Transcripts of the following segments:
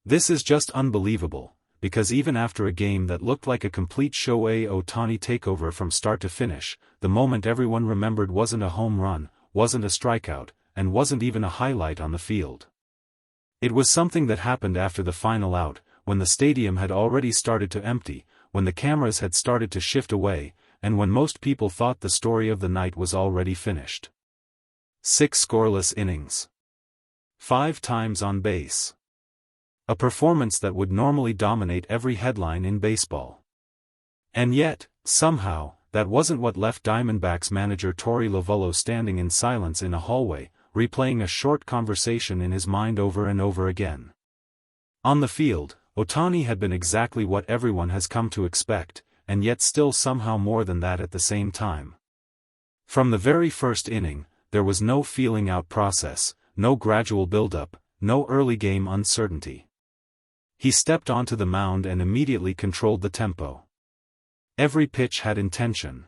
This is just unbelievable, because even after a game that looked like a complete Shohei Ohtani takeover from start to finish, the moment everyone remembered wasn't a home run, wasn't a strikeout, and wasn't even a highlight on the field. It was something that happened after the final out, when the stadium had already started to empty, when the cameras had started to shift away, and when most people thought the story of the night was already finished. 6 scoreless innings. 5 times on base. A performance that would normally dominate every headline in baseball. And yet, somehow, that wasn't what left Diamondbacks manager David Lovullo standing in silence in a hallway, replaying a short conversation in his mind over and over again. On the field, Ohtani had been exactly what everyone has come to expect, and yet still somehow more than that at the same time. From the very first inning, there was no feeling out process, no gradual build-up, no early game uncertainty. He stepped onto the mound and immediately controlled the tempo. Every pitch had intention.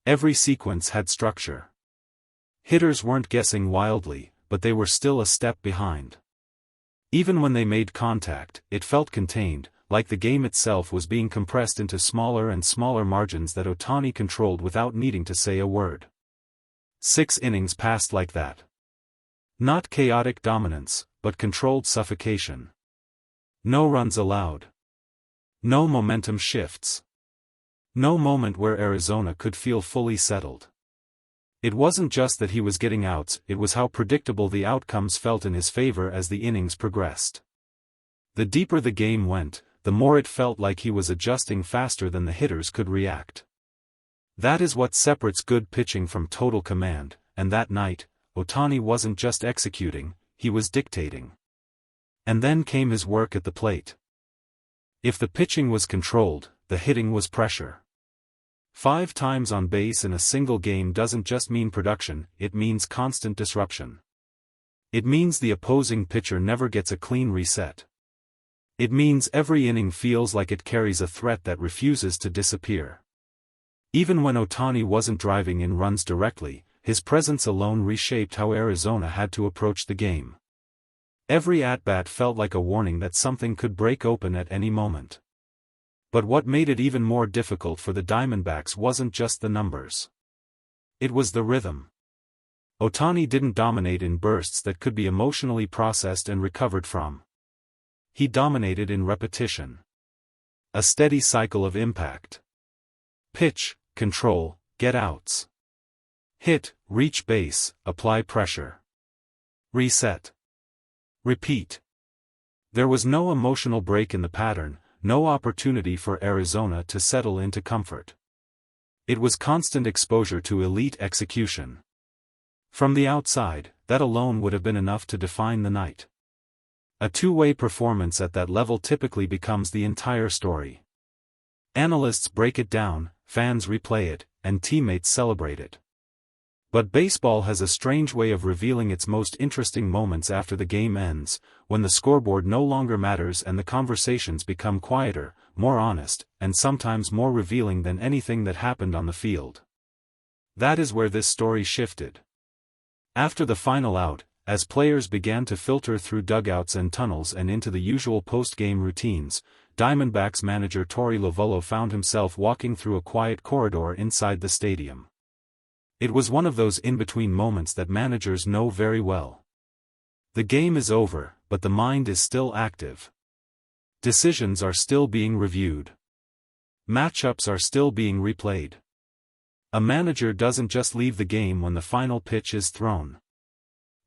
Every sequence had structure. Hitters weren't guessing wildly, but they were still a step behind. Even when they made contact, it felt contained, like the game itself was being compressed into smaller and smaller margins that Ohtani controlled without needing to say a word. 6 innings passed like that. Not chaotic dominance, but controlled suffocation. No runs allowed. No momentum shifts. No moment where Arizona could feel fully settled. It wasn't just that he was getting outs, it was how predictable the outcomes felt in his favor as the innings progressed. The deeper the game went, the more it felt like he was adjusting faster than the hitters could react. That is what separates good pitching from total command, and that night, Ohtani wasn't just executing, he was dictating. And then came his work at the plate. If the pitching was controlled, the hitting was pressure. 5 times on base in a single game doesn't just mean production, it means constant disruption. It means the opposing pitcher never gets a clean reset. It means every inning feels like it carries a threat that refuses to disappear. Even when Ohtani wasn't driving in runs directly, his presence alone reshaped how Arizona had to approach the game. Every at-bat felt like a warning that something could break open at any moment. But what made it even more difficult for the Diamondbacks wasn't just the numbers. It was the rhythm. Ohtani didn't dominate in bursts that could be emotionally processed and recovered from. He dominated in repetition. A steady cycle of impact. Pitch, control, get outs. Hit, reach base, apply pressure. Reset. Repeat. There was no emotional break in the pattern, no opportunity for Arizona to settle into comfort. It was constant exposure to elite execution. From the outside, that alone would have been enough to define the night. A two-way performance at that level typically becomes the entire story. Analysts break it down, fans replay it, and teammates celebrate it. But baseball has a strange way of revealing its most interesting moments after the game ends, when the scoreboard no longer matters and the conversations become quieter, more honest, and sometimes more revealing than anything that happened on the field. That is where this story shifted. After the final out, as players began to filter through dugouts and tunnels and into the usual post-game routines, Diamondbacks manager David Lovullo found himself walking through a quiet corridor inside the stadium. It was one of those in-between moments that managers know very well. The game is over, but the mind is still active. Decisions are still being reviewed. Matchups are still being replayed. A manager doesn't just leave the game when the final pitch is thrown.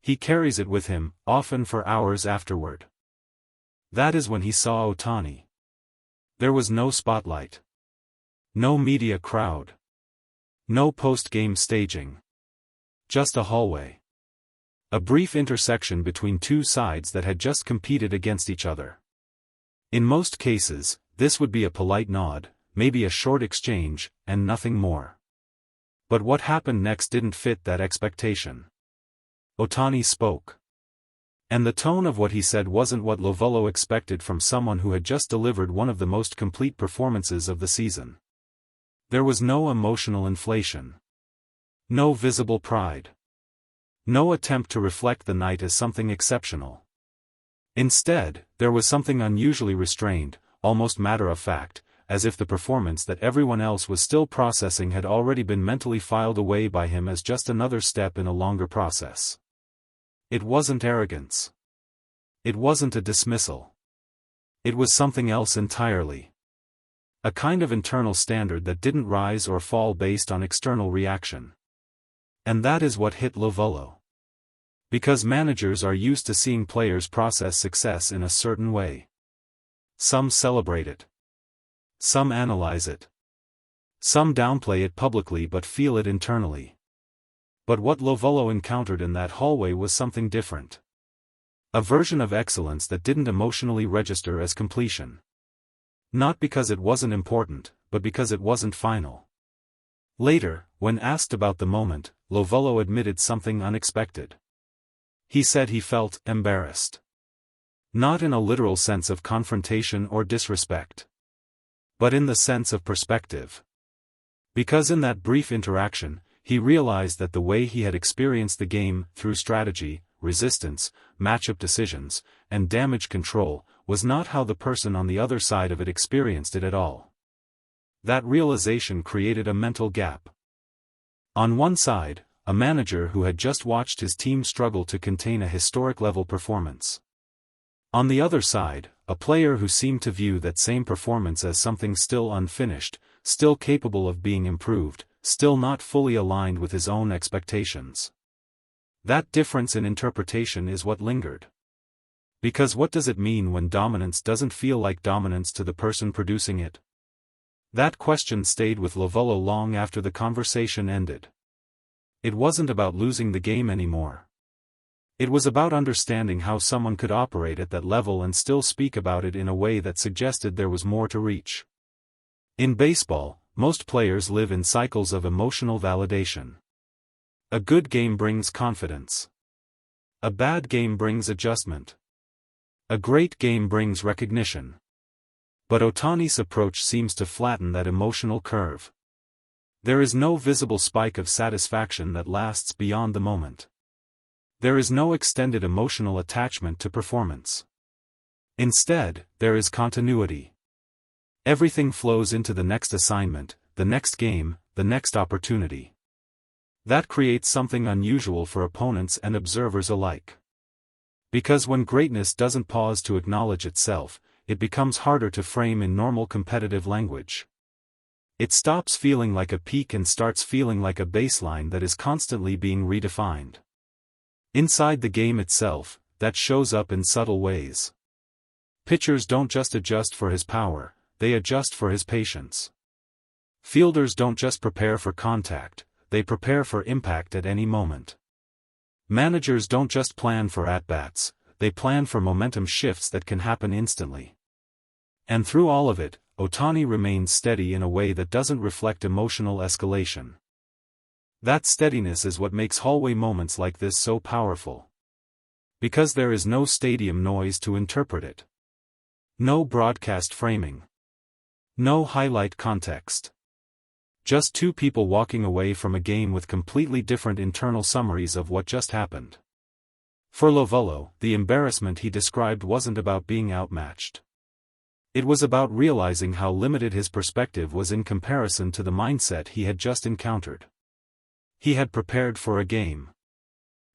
He carries it with him, often for hours afterward. That is when he saw Ohtani. There was no spotlight. No media crowd. No post-game staging. Just a hallway. A brief intersection between two sides that had just competed against each other. In most cases, this would be a polite nod, maybe a short exchange, and nothing more. But what happened next didn't fit that expectation. Ohtani spoke. And the tone of what he said wasn't what Lovullo expected from someone who had just delivered one of the most complete performances of the season. There was no emotional inflation. No visible pride. No attempt to reflect the night as something exceptional. Instead, there was something unusually restrained, almost matter-of-fact, as if the performance that everyone else was still processing had already been mentally filed away by him as just another step in a longer process. It wasn't arrogance. It wasn't a dismissal. It was something else entirely. A kind of internal standard that didn't rise or fall based on external reaction. And that is what hit Lovullo. Because managers are used to seeing players process success in a certain way. Some celebrate it. Some analyze it. Some downplay it publicly but feel it internally. But what Lovullo encountered in that hallway was something different. A version of excellence that didn't emotionally register as completion. Not because it wasn't important, but because it wasn't final. Later, when asked about the moment, Lovullo admitted something unexpected. He said he felt embarrassed. Not in a literal sense of confrontation or disrespect. But in the sense of perspective. Because in that brief interaction, he realized that the way he had experienced the game, through strategy, resistance, matchup decisions, and damage control, was not how the person on the other side of it experienced it at all. That realization created a mental gap. On one side, a manager who had just watched his team struggle to contain a historic-level performance. On the other side, a player who seemed to view that same performance as something still unfinished, still capable of being improved, still not fully aligned with his own expectations. That difference in interpretation is what lingered. Because what does it mean when dominance doesn't feel like dominance to the person producing it? That question stayed with Lovullo long after the conversation ended. It wasn't about losing the game anymore. It was about understanding how someone could operate at that level and still speak about it in a way that suggested there was more to reach. In baseball, most players live in cycles of emotional validation. A good game brings confidence. A bad game brings adjustment. A great game brings recognition. But Ohtani's approach seems to flatten that emotional curve. There is no visible spike of satisfaction that lasts beyond the moment. There is no extended emotional attachment to performance. Instead, there is continuity. Everything flows into the next assignment, the next game, the next opportunity. That creates something unusual for opponents and observers alike. Because when greatness doesn't pause to acknowledge itself, it becomes harder to frame in normal competitive language. It stops feeling like a peak and starts feeling like a baseline that is constantly being redefined. Inside the game itself, that shows up in subtle ways. Pitchers don't just adjust for his power, they adjust for his patience. Fielders don't just prepare for contact, they prepare for impact at any moment. Managers don't just plan for at-bats, they plan for momentum shifts that can happen instantly. And through all of it, Ohtani remains steady in a way that doesn't reflect emotional escalation. That steadiness is what makes hallway moments like this so powerful. Because there is no stadium noise to interpret it. No broadcast framing. No highlight context. Just two people walking away from a game with completely different internal summaries of what just happened. For Lovullo, the embarrassment he described wasn't about being outmatched. It was about realizing how limited his perspective was in comparison to the mindset he had just encountered. He had prepared for a game.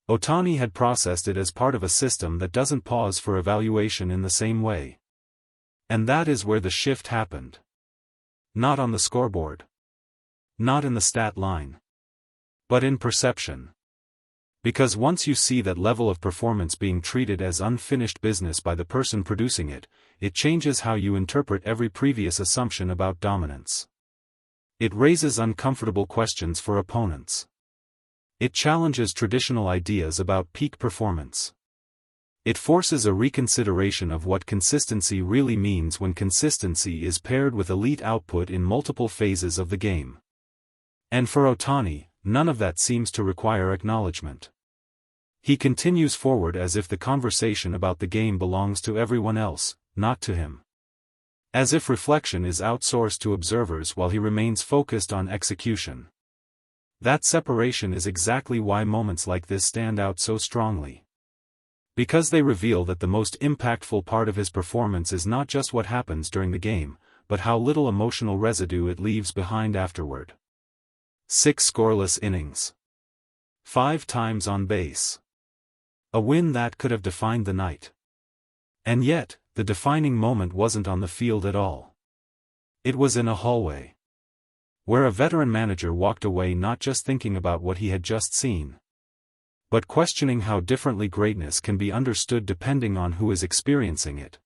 Ohtani had processed it as part of a system that doesn't pause for evaluation in the same way. And that is where the shift happened. Not on the scoreboard. Not in the stat line. But in perception. Because once you see that level of performance being treated as unfinished business by the person producing it, it changes how you interpret every previous assumption about dominance. It raises uncomfortable questions for opponents. It challenges traditional ideas about peak performance. It forces a reconsideration of what consistency really means when consistency is paired with elite output in multiple phases of the game. And for Ohtani, none of that seems to require acknowledgement. He continues forward as if the conversation about the game belongs to everyone else, not to him. As if reflection is outsourced to observers while he remains focused on execution. That separation is exactly why moments like this stand out so strongly. Because they reveal that the most impactful part of his performance is not just what happens during the game, but how little emotional residue it leaves behind afterward. 6 scoreless innings. 5 times on base. A win that could have defined the night. And yet, the defining moment wasn't on the field at all. It was in a hallway, where a veteran manager walked away not just thinking about what he had just seen, but questioning how differently greatness can be understood depending on who is experiencing it.